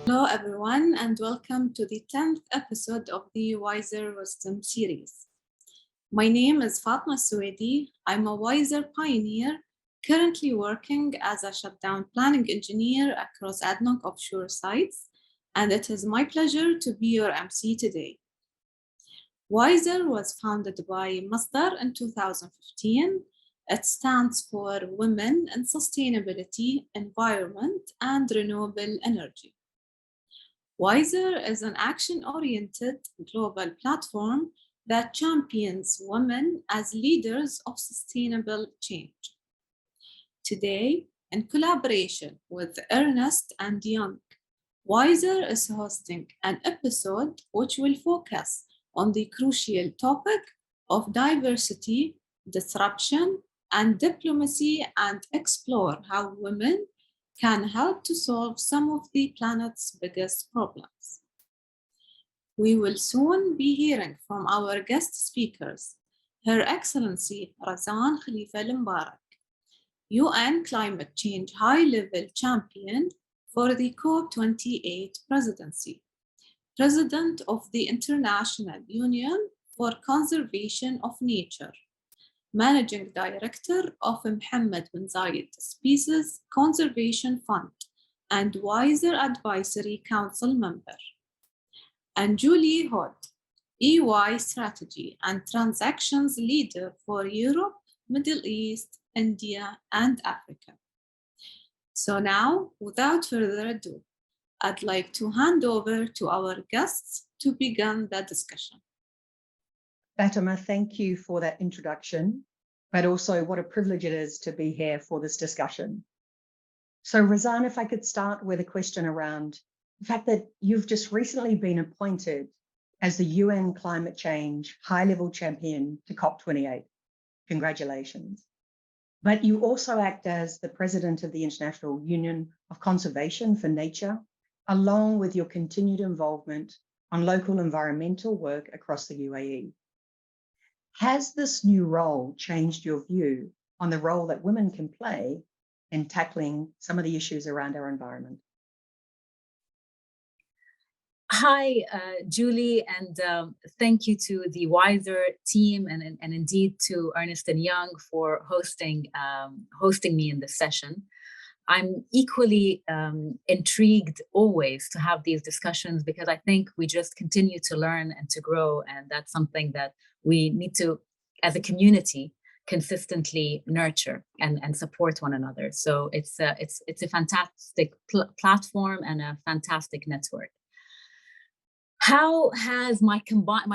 Hello, everyone, and welcome to the 10th episode of the WiSER Wisdom series. My name is Fatma Suedi. I'm a WiSER pioneer, currently working as a shutdown planning engineer across ADNOC offshore sites, and it is my pleasure to be your MC today. WiSER was founded by Masdar in 2015. It stands for Women in Sustainability, Environment, and Renewable Energy. WiSER is an action-oriented global platform that champions women as leaders of sustainable change. Today, in collaboration with Ernst and Young, WiSER is hosting an episode which will focus on the crucial topic of diversity, disruption, and diplomacy, and explore how women can help to solve some of the planet's biggest problems. We will soon be hearing from our guest speakers, Her Excellency Razan Khalifa Al Mubarak, UN Climate Change High-Level Champion for the COP28 Presidency, President of the International Union for Conservation of Nature, Managing Director of Mohammed bin Zayed Species Conservation Fund, and WiSER Advisory Council member. And Julie Hood, EY Strategy and Transactions Leader for Europe, Middle East, India, and Africa. So now, without further ado, I'd like to hand over to our guests to begin the discussion. Fatima, thank you for that introduction, but also what a privilege it is to be here for this discussion. So Razan, if I could start with a question around the fact that you've just recently been appointed as the UN Climate Change High-Level Champion to COP28. Congratulations. But you also act as the President of the International Union of Conservation for Nature, along with your continued involvement on local environmental work across the UAE. Has this new role changed your view on the role that women can play in tackling some of the issues around our environment? Hi, Julie, and thank you to the WiSER team and indeed to Ernst & Young for hosting me in this session. I'm equally intrigued always to have these discussions because I think we just continue to learn and to grow, and that's something that we need to, as a community, consistently nurture and support one another. So it's a fantastic platform and a fantastic network. How has my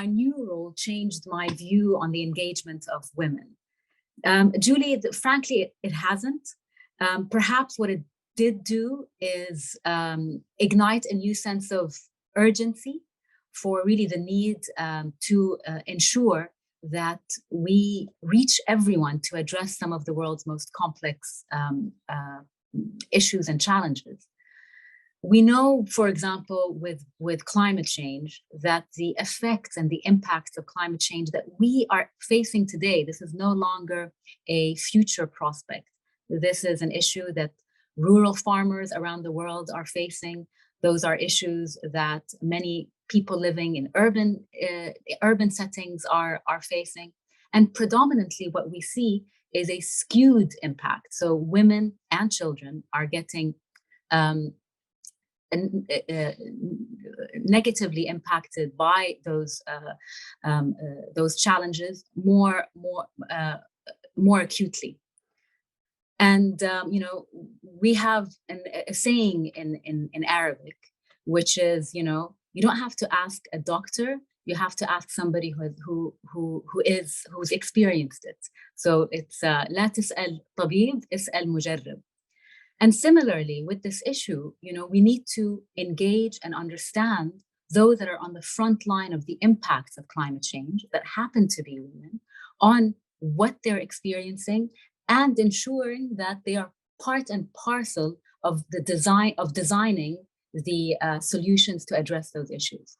new role changed my view on the engagement of women? Julie, frankly, it hasn't. Perhaps what it did do is ignite a new sense of urgency for really the need to ensure that we reach everyone to address some of the world's most complex issues and challenges. We know, for example, with climate change, that the effects and the impacts of climate change that we are facing today, this is no longer a future prospect. This is an issue that rural farmers around the world are facing. Those are issues that many people living in urban settings are facing. And predominantly what we see is a skewed impact. So women and children are getting negatively impacted by those challenges more acutely. And we have a saying in Arabic, which is, you don't have to ask a doctor, you have to ask somebody who's experienced it. So it's لا تسأل طبيب اسأل مجرب. And similarly, with this issue, we need to engage and understand those that are on the front line of the impacts of climate change that happen to be women on what they're experiencing and ensuring that they are part and parcel of the designing the solutions to address those issues.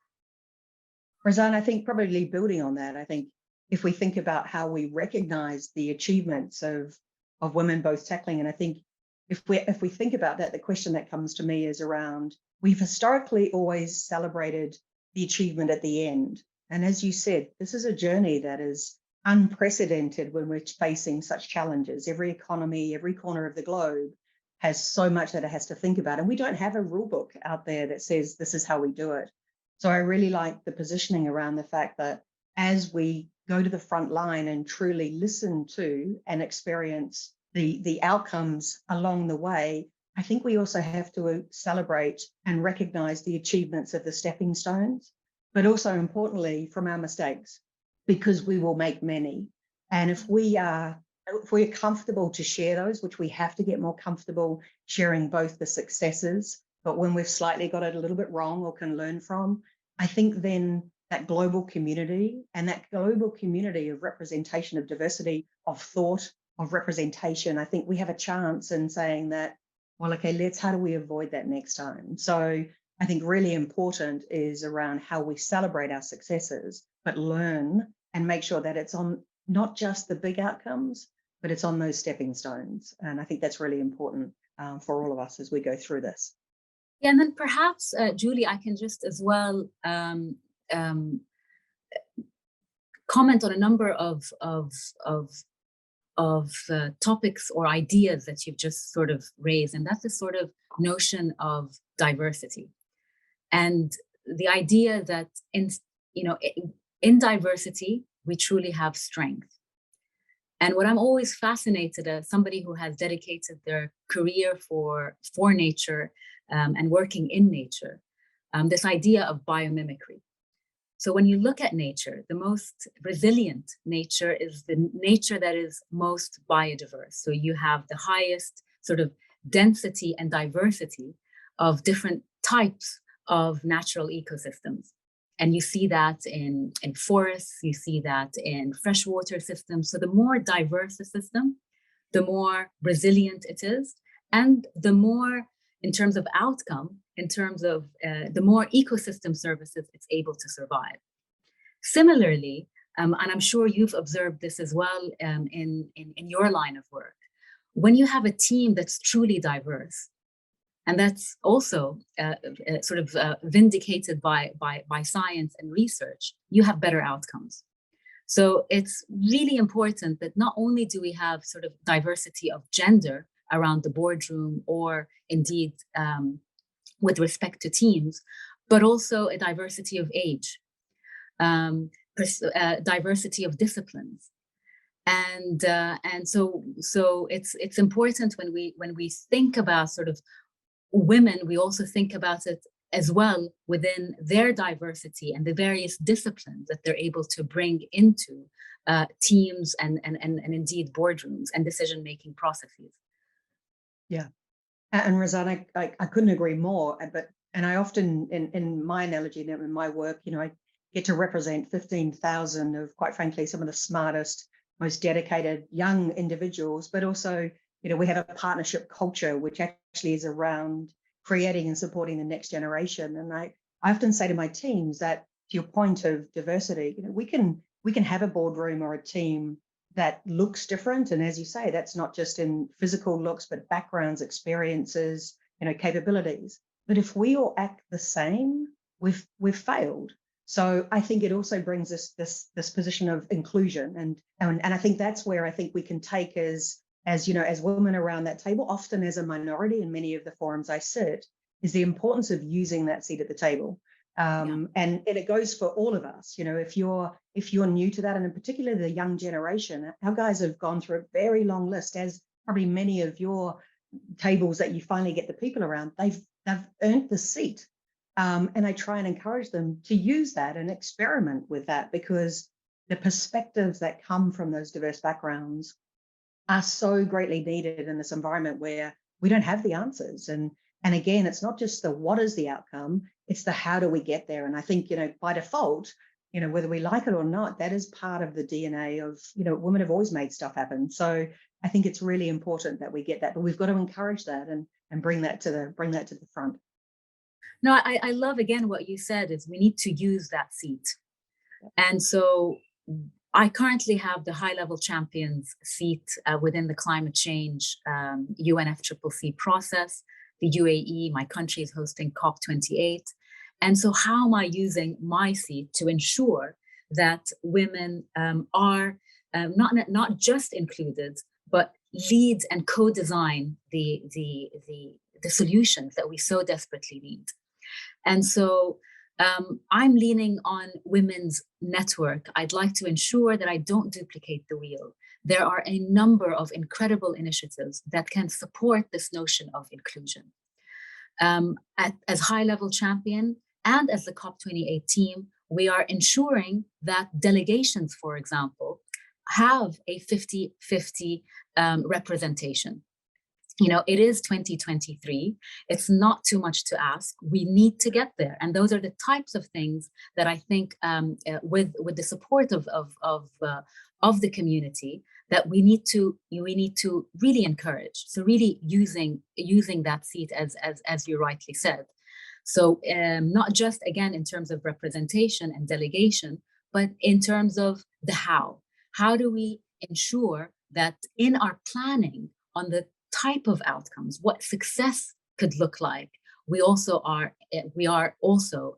Razan, I think probably building on that, I think if we think about how we recognize the achievements of women both tackling, and I think if we think about that, the question that comes to me is around, we've historically always celebrated the achievement at the end. And as you said, this is a journey that is unprecedented when we're facing such challenges. Every economy, every corner of the globe has so much that it has to think about. And we don't have a rule book out there that says this is how we do it. So I really like the positioning around the fact that as we go to the front line and truly listen to and experience the outcomes along the way, I think we also have to celebrate and recognize the achievements of the stepping stones, but also importantly from our mistakes, because we will make many. And if we're comfortable to share those, which we have to get more comfortable sharing both the successes, but when we've slightly got it a little bit wrong or can learn from, I think then that global community and that global community of representation, of diversity, of thought, of representation, I think we have a chance in saying that, well, okay, how do we avoid that next time? So I think really important is around how we celebrate our successes, but learn and make sure that it's on not just the big outcomes, but it's on those stepping stones. And I think that's really important for all of us as we go through this. Yeah, and then perhaps, Julie, I can just as well comment on a number of topics or ideas that you've just sort of raised, and that's the sort of notion of diversity, and the idea that in diversity we truly have strength. And what I'm always fascinated as somebody who has dedicated their career for nature and working in nature, this idea of biomimicry. So when you look at nature, the most resilient nature is the nature that is most biodiverse. So you have the highest sort of density and diversity of different types of natural ecosystems. And you see that in forests, you see that in freshwater systems. So the more diverse the system, the more resilient it is, and the more, in terms of outcome, in terms of the more ecosystem services it's able to survive. Similarly, and I'm sure you've observed this as well in your line of work, when you have a team that's truly diverse, and that's also vindicated by science and research, you have better outcomes. So it's really important that not only do we have sort of diversity of gender around the boardroom or indeed with respect to teams, but also a diversity of age, diversity of disciplines. And so it's important when we think about sort of women, we also think about it as well within their diversity and the various disciplines that they're able to bring into teams and indeed boardrooms and decision-making processes. Yeah, and Razan, I couldn't agree more. And I often, in my analogy, in my work, I get to represent 15,000 of, quite frankly, some of the smartest, most dedicated young individuals, but also, we have a partnership culture, which actually is around creating and supporting the next generation. And I often say to my teams that, to your point of diversity, we can have a boardroom or a team that looks different. And as you say, that's not just in physical looks, but backgrounds, experiences, capabilities. But if we all act the same, we've failed. So I think it also brings us this position of inclusion. And I think that's where I think we can take as women around that table, often as a minority in many of the forums I sit, is the importance of using that seat at the table. And it goes for all of us. If you're new to that, and in particular the young generation, our guys have gone through a very long list, as probably many of your tables that you finally get the people around, they've earned the seat. And I try and encourage them to use that and experiment with that, because the perspectives that come from those diverse backgrounds are so greatly needed in this environment where we don't have the answers. And again, it's not just the what is the outcome, it's the how do we get there. And I think, by default, whether we like it or not, that is part of the DNA of, women have always made stuff happen. So I think it's really important that we get that, but we've got to encourage that and bring that to the front. No, I love, again, what you said is we need to use that seat. And so I currently have the high-level champions seat within the climate change UNFCCC process. The UAE, my country, is hosting COP28. And so how am I using my seat to ensure that women are not just included, but lead and co-design the solutions that we so desperately need? And so I'm leaning on women's network. I'd like to ensure that I don't duplicate the wheel. There are a number of incredible initiatives that can support this notion of inclusion. As high-level champion and as the COP28 team, we are ensuring that delegations, for example, have a 50-50 representation. It is 2023. It's not too much to ask. We need to get there. And those are the types of things that I think with the support of the community that we need to really encourage. So really using that seat as you rightly said. So not just, again, in terms of representation and delegation, but in terms of the how. How do we ensure that in our planning on the type of outcomes, what success could look like, we are also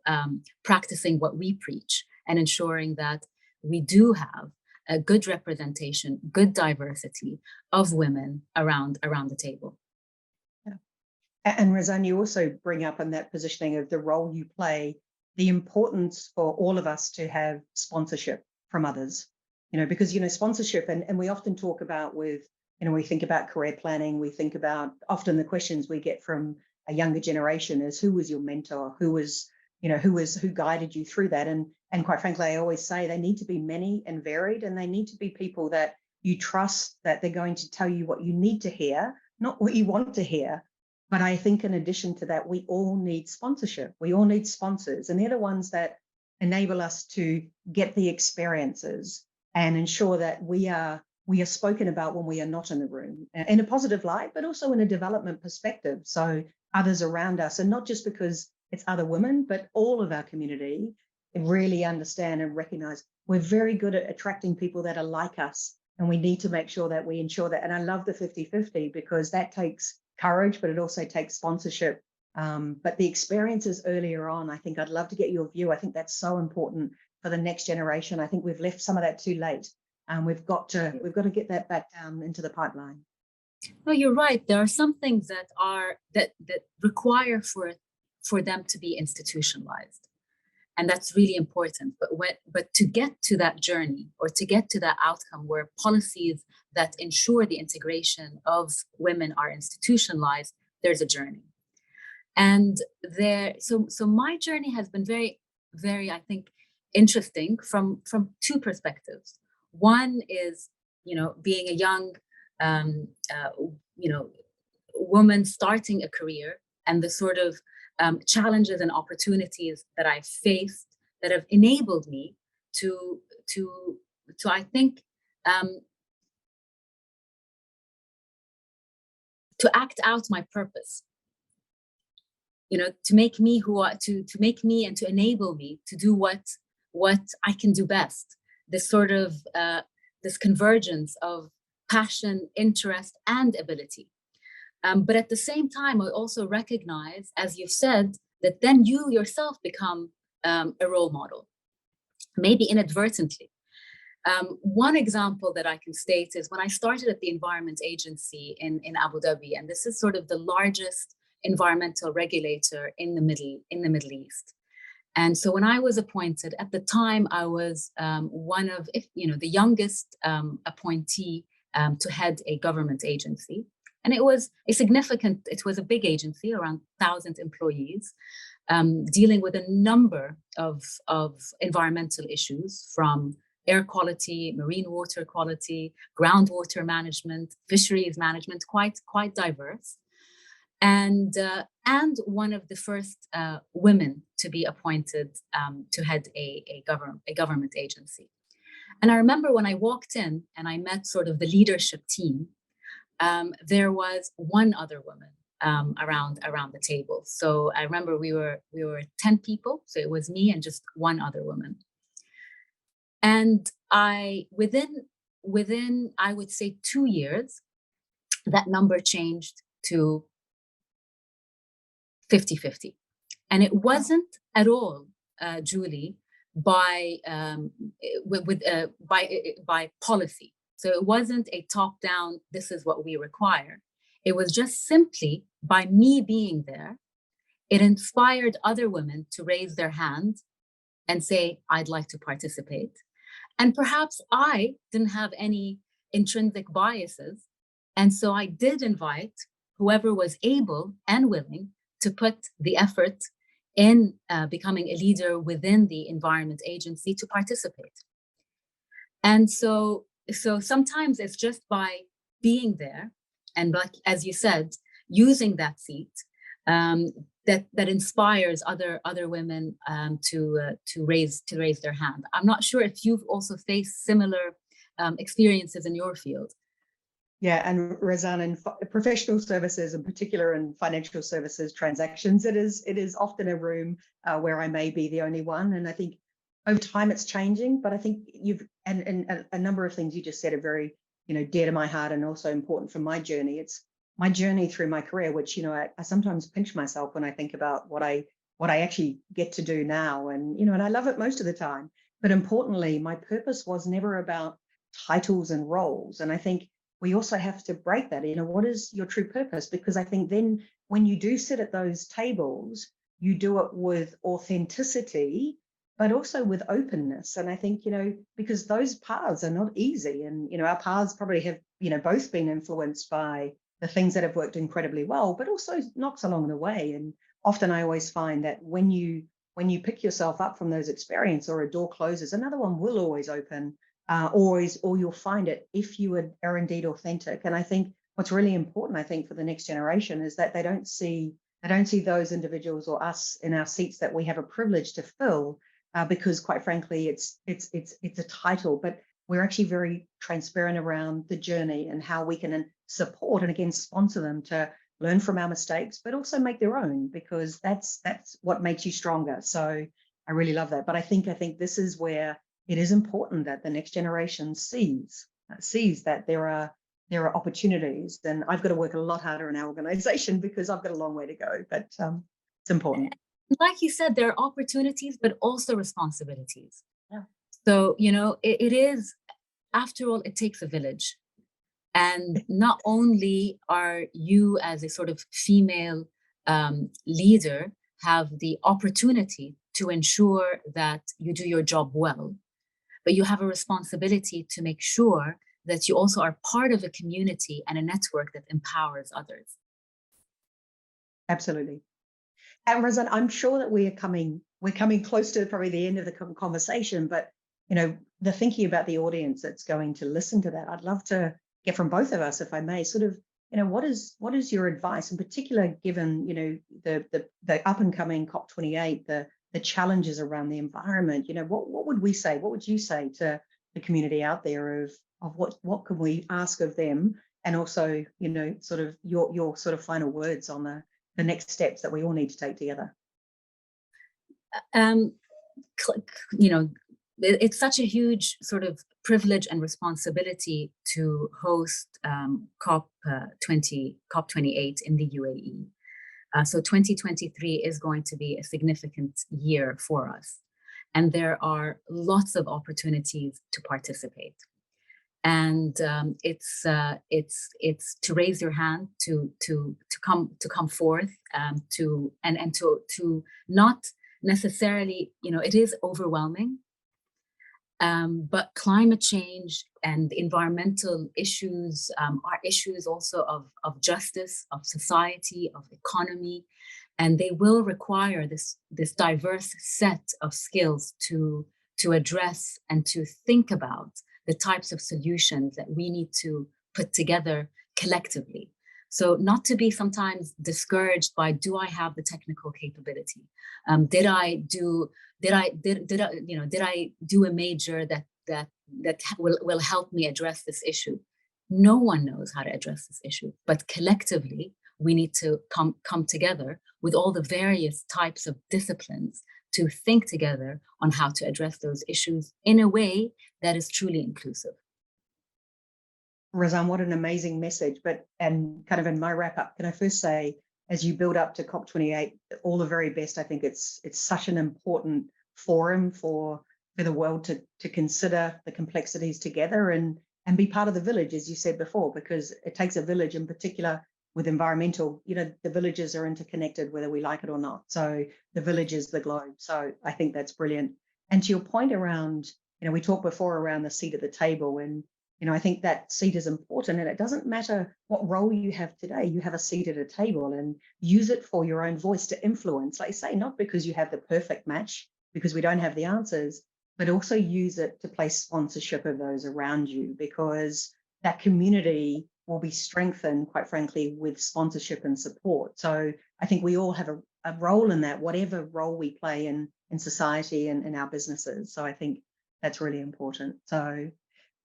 practicing what we preach and ensuring that we do have a good representation, good diversity of women around the table. Yeah. And Razan, you also bring up in that positioning of the role you play, the importance for all of us to have sponsorship from others, because, sponsorship, and we often talk about with, we think about career planning, we think about often the questions we get from a younger generation is who was your mentor, who guided you through that? And quite frankly, I always say they need to be many and varied, and they need to be people that you trust that they're going to tell you what you need to hear, not what you want to hear. But I think in addition to that, we all need sponsorship. We all need sponsors, and they're the ones that enable us to get the experiences and ensure that we are spoken about when we are not in the room in a positive light, but also in a development perspective. So others around us, and not just because it's other women, but all of our community really understand and recognize we're very good at attracting people that are like us. And we need to make sure that we ensure that. And I love the 50-50 because that takes courage, but it also takes sponsorship. But the experiences earlier on, I think I'd love to get your view. I think that's so important for the next generation. I think we've left some of that too late. We've got to get that back down into the pipeline. No, you're right. There are some things that require for them to be institutionalized, and that's really important. But to get to that journey or to get to that outcome where policies that ensure the integration of women are institutionalized, there's a journey. And so my journey has been very, very, I think, interesting from two perspectives. One is, being a young, woman starting a career and the sort of challenges and opportunities that I've faced that have enabled me to I think, to act out my purpose. To make me to make me and to enable me to do what I can do best. This sort of this convergence of passion, interest, and ability. But at the same time, I also recognize, as you've said, that then you yourself become a role model, maybe inadvertently. One example that I can state is when I started at the Environment Agency in Abu Dhabi, and this is sort of the largest environmental regulator in the Middle East. And so when I was appointed, at the time, I was one of, the youngest appointee to head a government agency. And it was a big agency, around 1,000 employees, dealing with a number of environmental issues, from air quality, marine water quality, groundwater management, fisheries management, quite diverse. And one of the first women to be appointed to head a government agency. And I remember when I walked in and I met sort of the leadership team, there was one other woman around the table. So I remember we were 10 people, so it was me and just one other woman. And within, I would say 2 years, that number changed to 50-50. And it wasn't at all, Julie, by policy. So it wasn't a top-down, this is what we require. It was just simply by me being there, it inspired other women to raise their hand and say, I'd like to participate. And perhaps I didn't have any intrinsic biases. And so I did invite whoever was able and willing to put the effort in becoming a leader within the Environment Agency to participate. And so sometimes it's just by being there and, like, as you said, using that seat that inspires other women to raise their hand. I'm not sure if you've also faced similar experiences in your field. Yeah, and Razan, in professional services, in particular in financial services transactions, it is often a room where I may be the only one. And I think over time it's changing, but I think and a number of things you just said are very, dear to my heart and also important for my journey. It's my journey through my career, which, I sometimes pinch myself when I think about what I actually get to do now. And, and I love it most of the time. But importantly, my purpose was never about titles and roles. And I think we also have to break that. What is your true purpose? Because I think then when you do sit at those tables, you do it with authenticity, but also with openness. And I think, because those paths are not easy. And, our paths probably have, both been influenced by the things that have worked incredibly well, but also knocks along the way. And often I always find that when you pick yourself up from those experiences or a door closes, another one will always open. Or you'll find it if you are indeed authentic. And I think what's really important, I think, for the next generation is that they don't see those individuals or us in our seats that we have a privilege to fill, because quite frankly, it's a title, but we're actually very transparent around the journey and how we can support and again sponsor them to learn from our mistakes, but also make their own, because that's what makes you stronger. So I really love that. But I think this is where it is important that the next generation sees that there are opportunities. And I've got to work a lot harder in our organization because I've got a long way to go, but it's important. Like you said, there are opportunities, but also responsibilities. Yeah. So, it is, after all, it takes a village. And not only are you as a sort of female leader have the opportunity to ensure that you do your job well, but you have a responsibility to make sure that you also are part of a community and a network that empowers others. Absolutely. And Razan, I'm sure that we're coming close to probably the end of the conversation, but the thinking about the audience that's going to listen to that, I'd love to get from both of us, if I may, sort of, what is your advice, in particular, given the up and coming COP28, the challenges around the environment? What would we say? What would you say to the community out there of what can we ask of them, and also sort of your sort of final words on the next steps that we all need to take together? It's such a huge sort of privilege and responsibility to host COP28 in the UAE. So 2023 is going to be a significant year for us. And there are lots of opportunities to participate. And it's to raise your hand, to come forth, to not necessarily, it is overwhelming. But climate change and environmental issues are issues also of justice, of society, of economy, and they will require this diverse set of skills to address and to think about the types of solutions that we need to put together collectively. So not to be sometimes discouraged by, do I have the technical capability? Did I do a major that will help me address this issue? No one knows how to address this issue, but collectively we need to come together with all the various types of disciplines to think together on how to address those issues in a way that is truly inclusive. Razan, what an amazing message. And kind of in my wrap up, can I first say, as you build up to COP28, all the very best. I think it's such an important forum for the world to consider the complexities together and be part of the village, as you said before, because it takes a village in particular with environmental, the villages are interconnected whether we like it or not. So the village is the globe. So I think that's brilliant. And to your point around, we talked before around the seat at the table, and I think that seat is important, and it doesn't matter what role you have today, you have a seat at a table, and use it for your own voice to influence, like you say, not because you have the perfect match, because we don't have the answers, but also use it to place sponsorship of those around you, because that community will be strengthened, quite frankly, with sponsorship and support. So I think we all have a role in that, whatever role we play in society and in our businesses. So I think that's really important. So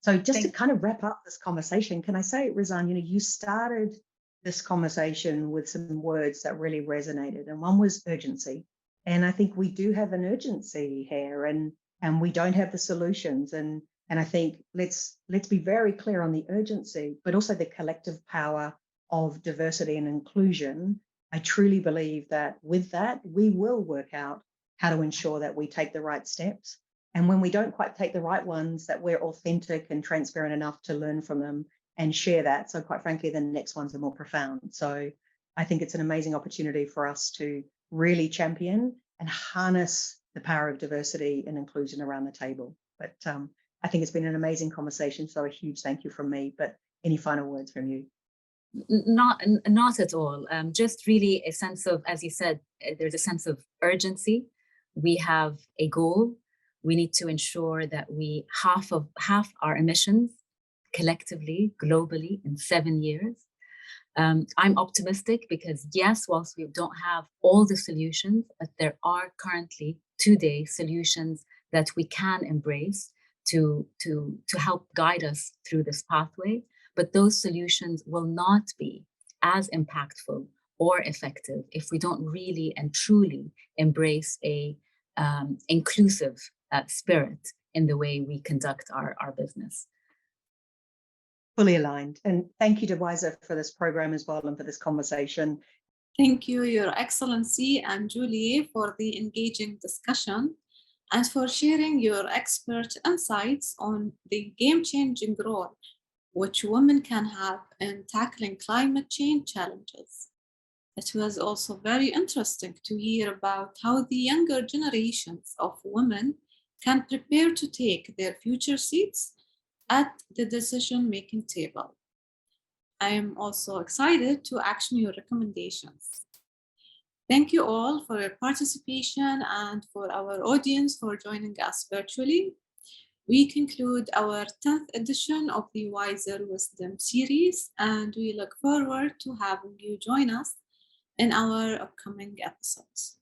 just to kind of wrap up this conversation, can I say, Razan, you started this conversation with some words that really resonated, and one was urgency. And I think we do have an urgency here, and we don't have the solutions. And I think let's be very clear on the urgency, but also the collective power of diversity and inclusion. I truly believe that with that, we will work out how to ensure that we take the right steps. And when we don't quite take the right ones, that we're authentic and transparent enough to learn from them and share that. So quite frankly, the next ones are more profound. So I think it's an amazing opportunity for us to really champion and harness the power of diversity and inclusion around the table. But I think it's been an amazing conversation. So a huge thank you from me. But any final words from you? Not at all. Just really a sense of, as you said, there's a sense of urgency. We have a goal. We need to ensure that we half our emissions collectively, globally, in 7 years. I'm optimistic because yes, whilst we don't have all the solutions, but there are currently today solutions that we can embrace to help guide us through this pathway. But those solutions will not be as impactful or effective if we don't really and truly embrace a inclusive spirit in the way we conduct our business. Fully aligned. And thank you to WiSER for this program as well and for this conversation. Thank you, Your Excellency and Julie, for the engaging discussion and for sharing your expert insights on the game-changing role which women can have in tackling climate change challenges. It was also very interesting to hear about how the younger generations of women can prepare to take their future seats at the decision-making table. I am also excited to action your recommendations. Thank you all for your participation and for our audience for joining us virtually. We conclude our 10th edition of the WiSER Wisdom series, and we look forward to having you join us in our upcoming episodes.